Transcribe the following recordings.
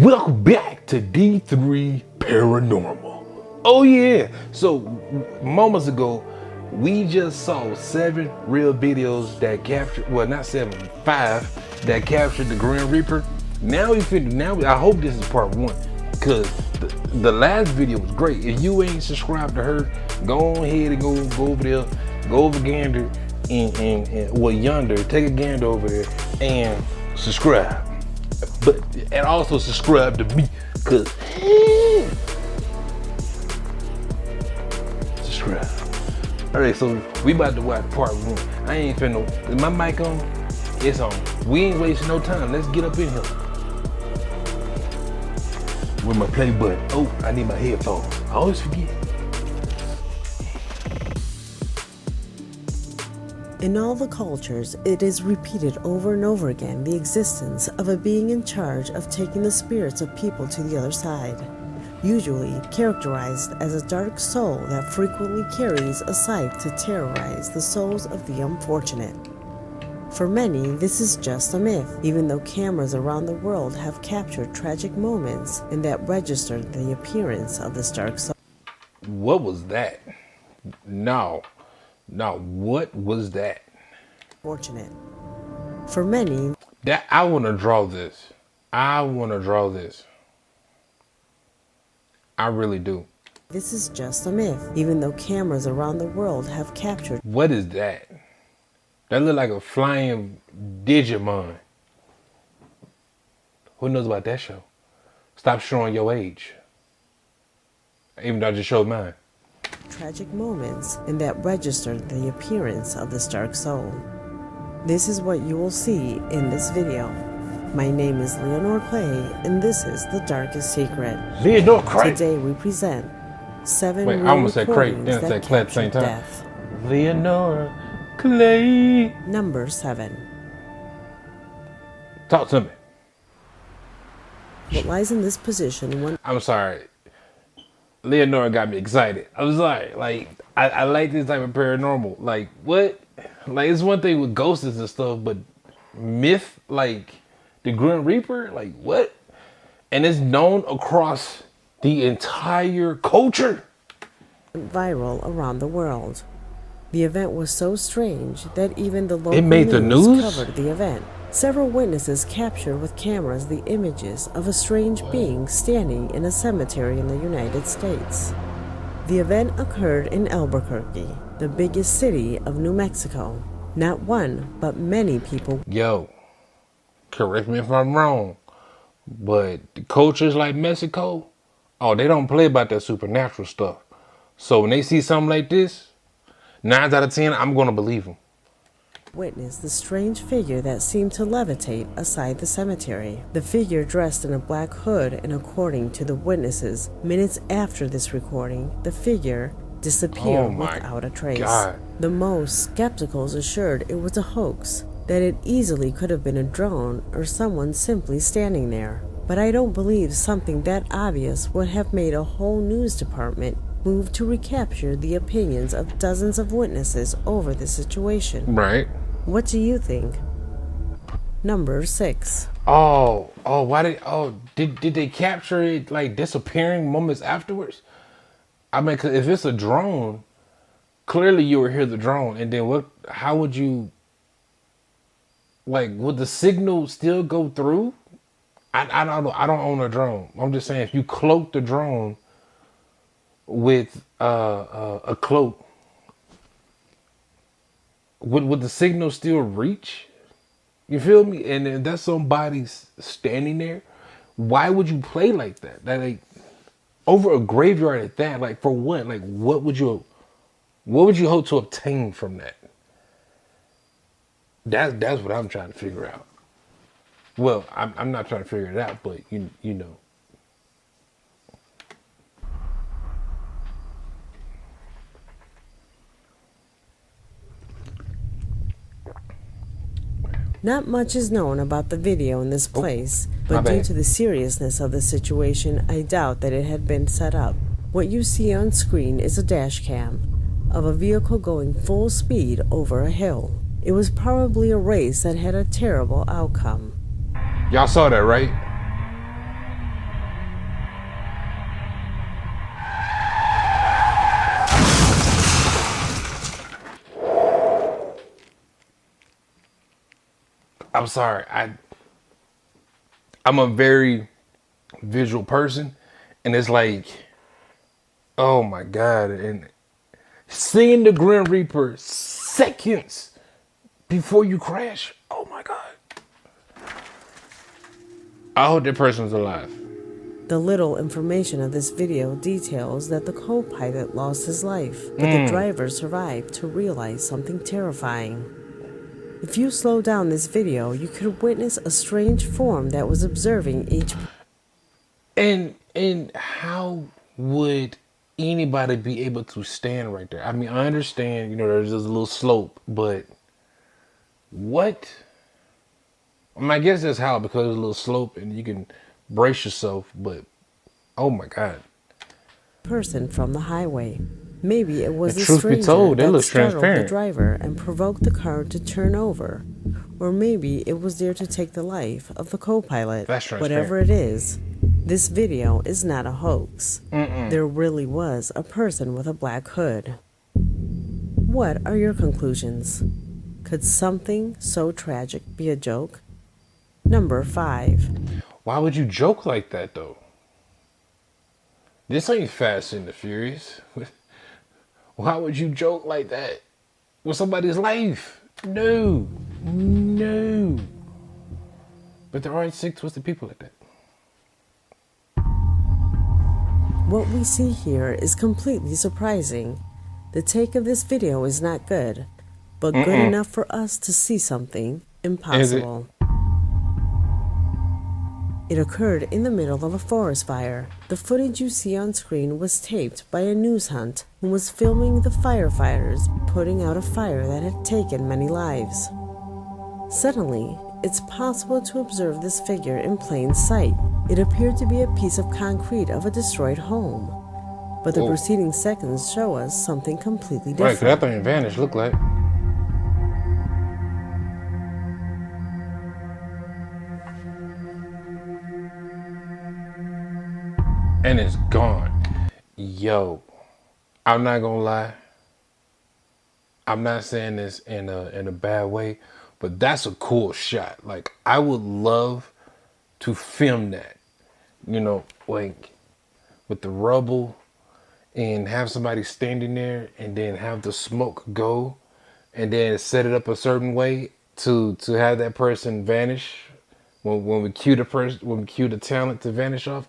Welcome back to D3 Paranormal. Oh yeah, so moments ago, we just saw 7 real videos that captured, well not 7, 5 that captured the Grim Reaper. Now I hope this is part 1, because the last video was great. If you ain't subscribed to her, go on ahead and go over there, go over Gander and well Yonder, take a gander over there and subscribe. And also subscribe to me, cause subscribe. Alright, so we about to watch part 1. I ain't finna, is my mic on? It's on. We ain't wasting no time. Let's get up in here. With my play button. Oh, I need my headphones. I always forget. In all the cultures, it is repeated over and over again the existence of a being in charge of taking the spirits of people to the other side, usually characterized as a dark soul that frequently carries a scythe to terrorize the souls of the unfortunate. For many, this is just a myth, even though cameras around the world have captured tragic moments and that registered the appearance of this dark soul. What was that? No, what was that? Fortunate. For many, That I want to draw this. I really do. this is just a myth, even though cameras around the world have captured. What is that? That look like a flying Digimon. Who knows about that show? Stop showing your age. Even though I just showed mine. Tragic moments and that registered the appearance of this dark soul. This is what you will see in this video. My name is Leonore Clay, and this is The Darkest Secret. Leonore Clay. Today we present 7 Wait, I real almost said Clay, recordings then I said that Clay at the same captured time. death. Leonore Clay. Number 7. Talk to me. What lies in this position when I'm sorry. Leonore got me excited. I was like I like this type of paranormal. Like what? Like it's one thing with ghosts and stuff, but myth like the Grim Reaper, like what? And it's known across the entire culture. viral around the world. The event was so strange that even the local It made the news? covered the event. Several witnesses captured with cameras the images of a strange being standing in a cemetery in the United States. The event occurred in Albuquerque, the biggest city of New Mexico. Not one, but many people. Yo, correct me if I'm wrong, but the cultures like Mexico, oh, they don't play about that supernatural stuff. So when they see something like this, 9 out of 10, I'm gonna believe them. Witnessed the strange figure that seemed to levitate aside the cemetery. The figure dressed in a black hood, and according to the witnesses, minutes after this recording, the figure disappeared Oh my without a trace. God. The most skepticals assured it was a hoax, that it easily could have been a drone or someone simply standing there. But I don't believe something that obvious would have made a whole news department move to recapture the opinions of dozens of witnesses over the situation. Right. What do you think? Number 6. Did they capture it like disappearing moments afterwards? I mean, 'cause if it's a drone, clearly you would hear the drone, and then how would you, like, would the signal still go through? I don't know. I don't own a drone. I'm just saying, if you cloak the drone with a cloak, would the signal still reach? You feel me? And if that's somebody standing there, why would you play like that? That like over a graveyard at that? Like for what? Like what would you hope to obtain from that? That's what I'm trying to figure out. Well, I'm not trying to figure it out, but you know. Not much is known about the video in this place, but my due bad. to the seriousness of the situation, I doubt that it had been set up. What you see on screen is a dash cam of a vehicle going full speed over a hill. It was probably a race that had a terrible outcome. Y'all saw that, right? I'm sorry. I'm a very visual person, and it's like, oh my God. And seeing the Grim Reaper seconds before you crash, oh my God. I hope that person's alive. The little information of this video details that the co-pilot lost his life, but the driver survived to realize something terrifying. If you slow down this video, you could witness a strange form that was observing each. And how would anybody be able to stand right there? I mean, I understand, there's just a little slope, but what? I mean, I guess that's how, because there's a little slope and you can brace yourself, but oh my God. Person from the highway. Maybe it was The the truth be stranger told, that that looks startled the transparent. driver and provoked the car to turn over. Or maybe it was there to take the life of the co-pilot. That's transparent. Whatever it is, this video is not a hoax. There really was a person with a black hood. What are your conclusions? Could something so tragic be a joke? Number 5. Why would you joke like that, though? This ain't Fast and the Furious. Why would you joke like that with somebody's life? No. But there aren't sick, twisted people like that. What we see here is completely surprising. The take of this video is not good, but good enough for us to see something impossible. It occurred in the middle of a forest fire. The footage you see on screen was taped by a news hunt who was filming the firefighters putting out a fire that had taken many lives. Suddenly, it's possible to observe this figure in plain sight. It appeared to be a piece of concrete of a destroyed home, but the preceding seconds show us something completely Right, different. 'cause that thing vanished, look like. And it's gone. Yo, I'm not gonna lie. I'm not saying this in a bad way, but that's a cool shot. Like, I would love to film that, like with the rubble, and have somebody standing there and then have the smoke go and then set it up a certain way to have that person vanish when we cue the talent to vanish off.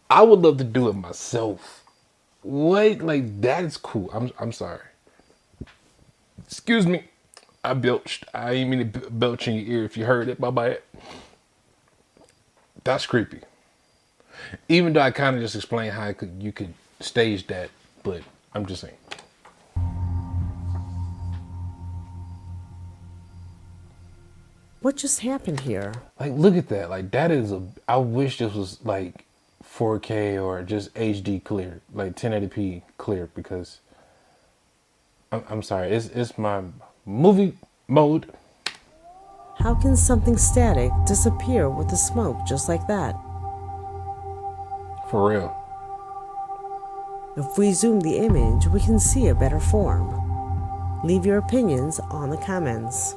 I would love to do it myself. What? Like, that is cool. I'm sorry. Excuse me. I belched. I didn't mean to belch in your ear if you heard it. Bye-bye. That's creepy. Even though I kind of just explained how you could stage that, but I'm just saying. What just happened here? Like, look at that. Like, that is I wish this was like 4K or just HD clear, like 1080p clear, because I'm sorry, it's my movie mode. How can something static disappear with the smoke just like that? For real. If we zoom the image, we can see a better form. Leave your opinions on the comments.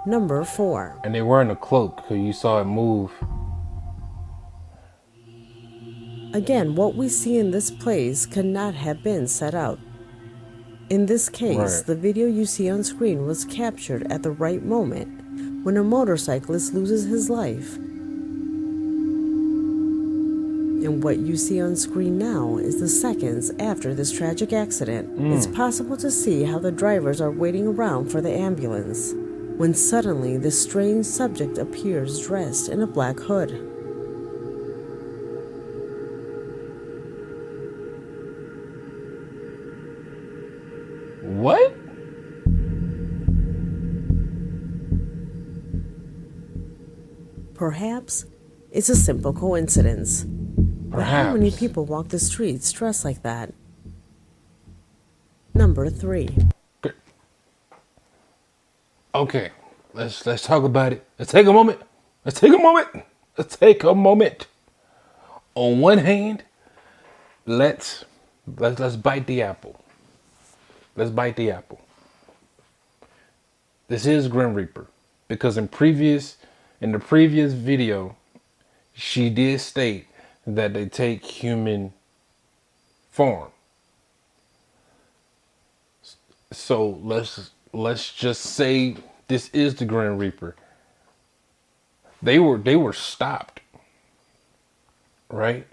Number 4. And they wearing a cloak because you saw it move. Again, what we see in this place could not have been set out. In this case, Right. the video you see on screen was captured at the right moment when a motorcyclist loses his life. And what you see on screen now is the seconds after this tragic accident. It's possible to see how the drivers are waiting around for the ambulance, when suddenly this strange subject appears dressed in a black hood. What? Perhaps it's a simple coincidence. But how many Perhaps. people walk the streets dressed like that? Number 3. Okay, let's talk about it. Let's take a moment. On one hand, let's bite the apple. This is Grim Reaper, because in previous In the previous video, she did state that they take human form. So let's just say this is the Grim Reaper. They were stopped, right?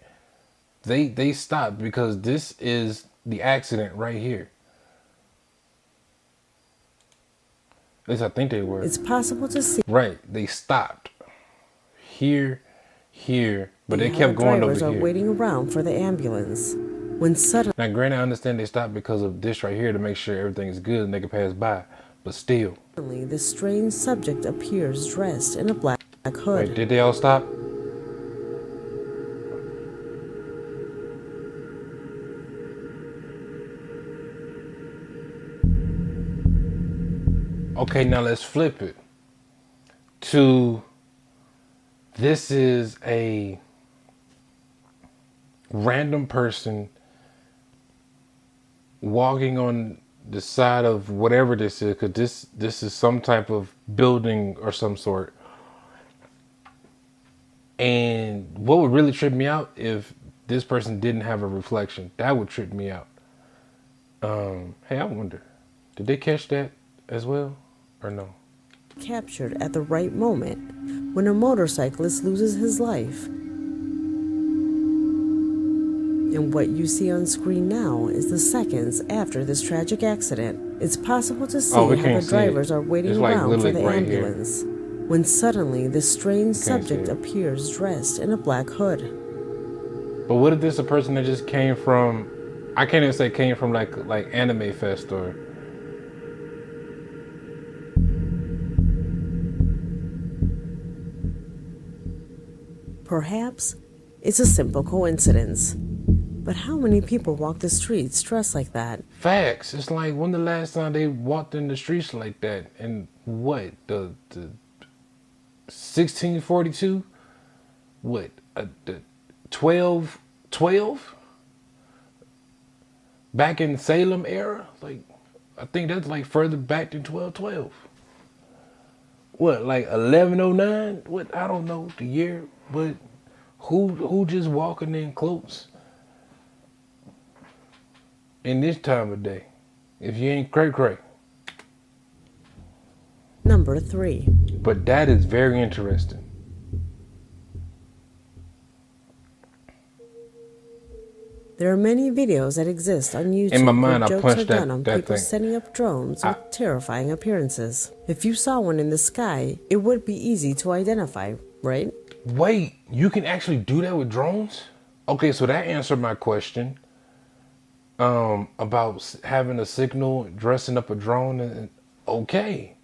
They stopped because this is the accident right here. At least I think they were. It's possible to see. Right, they stopped here, but they kept going over drivers are here. waiting around for the ambulance when suddenly Now, granted, I understand they stopped because of this right here to make sure everything is good and they can pass by, but still. this strange subject appears dressed in a black hood. Wait, did they all stop? Okay, now let's flip it to this is a random person walking on the side of whatever this is, because this is some type of building or some sort. And what would really trip me out if this person didn't have a reflection? That would trip me out. Hey, I wonder, did they catch that as well or no? Captured at the right moment when a motorcyclist loses his life. And what you see on screen now is the seconds after this tragic accident. It's possible to see how the drivers are waiting around for the ambulance when suddenly this strange subject appears dressed in a black hood. But what if this is a person that just came from, I can't even say came from like Anime Fest or perhaps it's a simple coincidence. But how many people walk the streets dressed like that? Facts. It's like, when the last time they walked in the streets like that? And what, the 1642? What, the 12? Back in Salem era? Like, I think that's like further back than 1212. What, like 1109? What, I don't know the year, but who just walking in clothes in this time of day, if you ain't cray-cray? Number 3. But that is very interesting. There are many videos that exist on YouTube In my mind, where I jokes are punched done on that people thing. setting up drones with terrifying appearances. If you saw one in the sky, it would be easy to identify, right? Wait, you can actually do that with drones? Okay, so that answered my question about having a signal, dressing up a drone. And okay,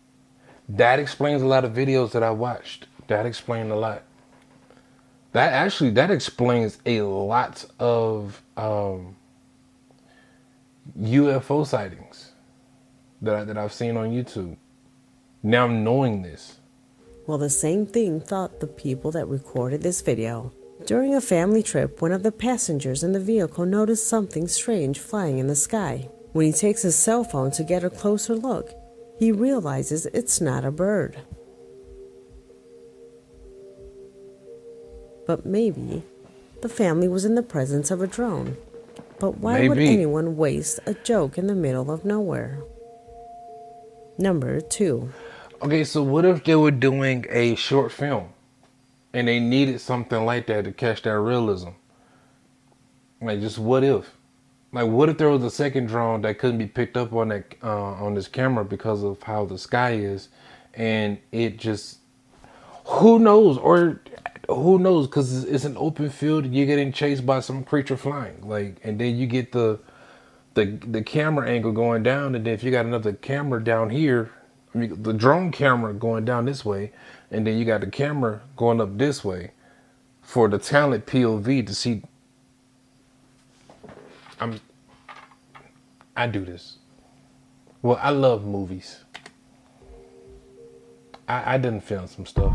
that explains a lot of videos that I watched. That explained a lot. That explains a lot of UFO sightings that I've seen on YouTube. Now knowing this. Well, the same thing thought the people that recorded this video. During a family trip, one of the passengers in the vehicle noticed something strange flying in the sky. When he takes his cell phone to get a closer look, he realizes it's not a bird. But maybe the family was in the presence of a drone. But why would anyone waste a joke in the middle of nowhere? Number 2. Okay, so what if they were doing a short film and they needed something like that to catch that realism? Like, just what if? Like, what if there was a second drone that couldn't be picked up on that on this camera because of how the sky is, and it just, who knows? Or who knows? Because it's an open field, and you're getting chased by some creature flying. Like, and then you get the camera angle going down, and then if you got another camera down here, I mean, the drone camera going down this way, and then you got the camera going up this way for the talent POV to see. I do this. Well, I love movies. I didn't film some stuff.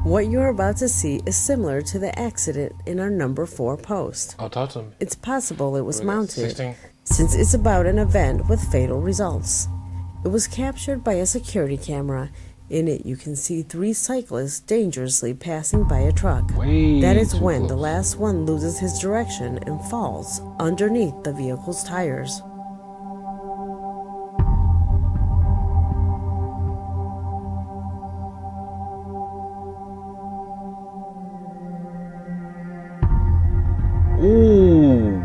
What you're about to see is similar to the accident in our number 4 post. Oh, talk to me. It's possible it was mounted 16? since it's about an event with fatal results. It was captured by a security camera In it, you can see 3 cyclists dangerously passing by a truck. Way That is too when the close. last one loses his direction and falls underneath the vehicle's tires. Ooh.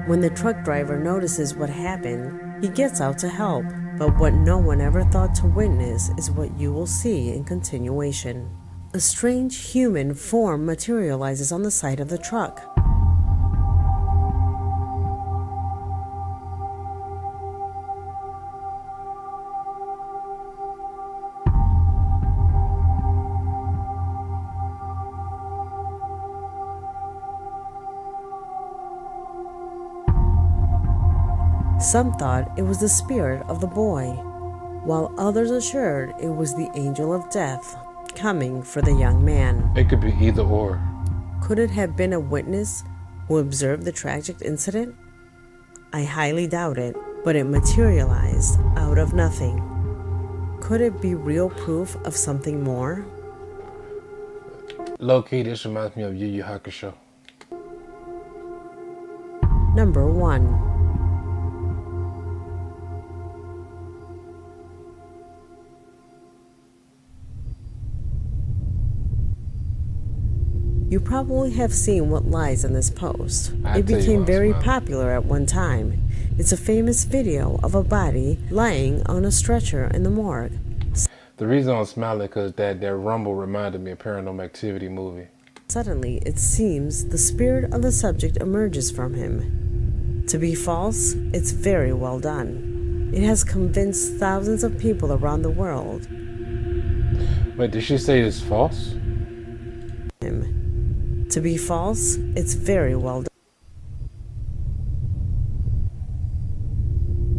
When the truck driver notices what happened, he gets out to help. But what no one ever thought to witness is what you will see in continuation. A strange human form materializes on the side of the truck. Some thought it was the spirit of the boy, while others assured it was the angel of death coming for the young man. It could be either or. Could it have been a witness who observed the tragic incident? I highly doubt it, but it materialized out of nothing. Could it be real proof of something more? Low-key, this reminds me of Yu Yu Hakusho. Number 1. You probably have seen what lies in this post. I'll It tell you became what, very Smile. popular at one time. It's a famous video of a body lying on a stretcher in the morgue. The reason I'm smiling because that rumble reminded me of Paranormal Activity movie. Suddenly, it seems the spirit of the subject emerges from him. To be false, it's very well done. It has convinced thousands of people around the world. Wait, did she say it's false? To be false, it's very well done.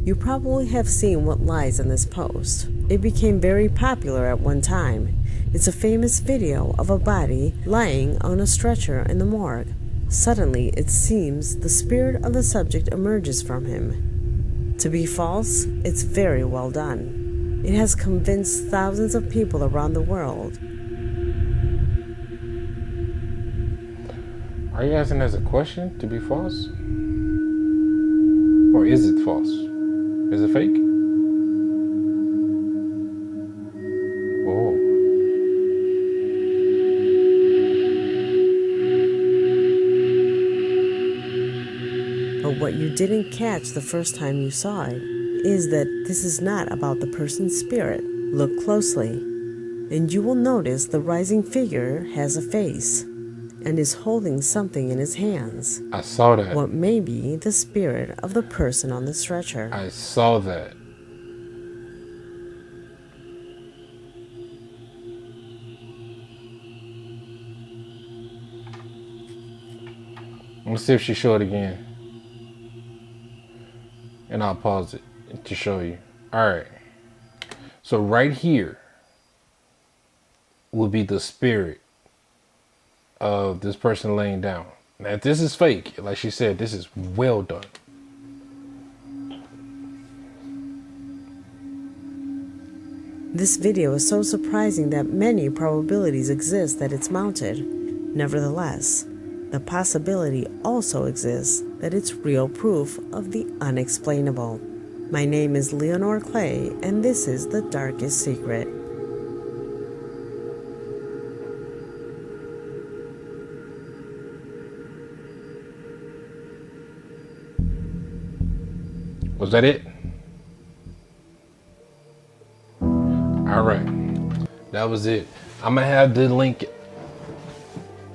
You probably have seen what lies in this post. It became very popular at one time. It's a famous video of a body lying on a stretcher in the morgue. Suddenly, it seems the spirit of the subject emerges from him. To be false, it's very well done. It has convinced thousands of people around the world. Are you asking as a question to be false? Or is it false? Is it fake? Oh. But what you didn't catch the first time you saw it is that this is not about the person's spirit. Look closely, and you will notice the rising figure has a face and is holding something in his hands. I saw that. What may be the spirit of the person on the stretcher. I saw that. Let's see if she show it again. And I'll pause it to show you. All right. So right here will be the spirit of this person laying down. Now, if this is fake, like she said, this is well done. This video is so surprising that many probabilities exist that it's mounted. Nevertheless, the possibility also exists that it's real proof of the unexplainable. My name is Leonore Clay, and this is The Darkest Secret. Was that it? All right, that was it. I'm gonna have the link.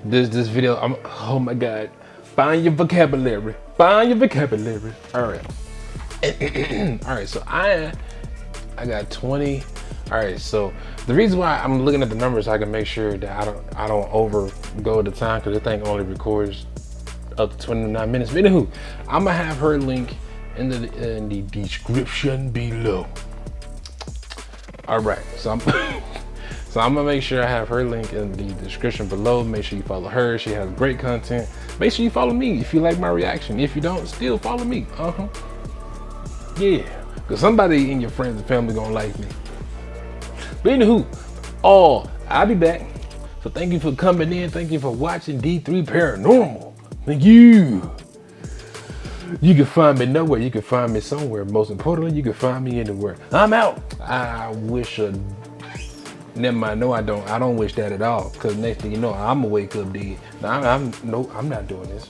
This video. Oh my God! Find your vocabulary. Find your vocabulary. All right. All right. So I got 20. All right. So the reason why I'm looking at the numbers, so I can make sure that I don't over go the time, because the thing only records up to 29 minutes. But anywho, I'm gonna have her link in the description below. All right, so I'm gonna make sure I have her link in the description below. Make sure you follow her. She has great content. Make sure you follow me if you like my reaction. If you don't, still follow me. Yeah, because somebody in your friends and family gonna like me. But anywho, I'll be back. So thank you for coming in. Thank you for watching D3 Paranormal. Thank you. You can find me nowhere. You can find me somewhere. Most importantly, you can find me anywhere. I'm out. I wish never mind. No, I don't. I don't wish that at all. Cause next thing you know, I'm gonna wake up dead. I'm not doing this.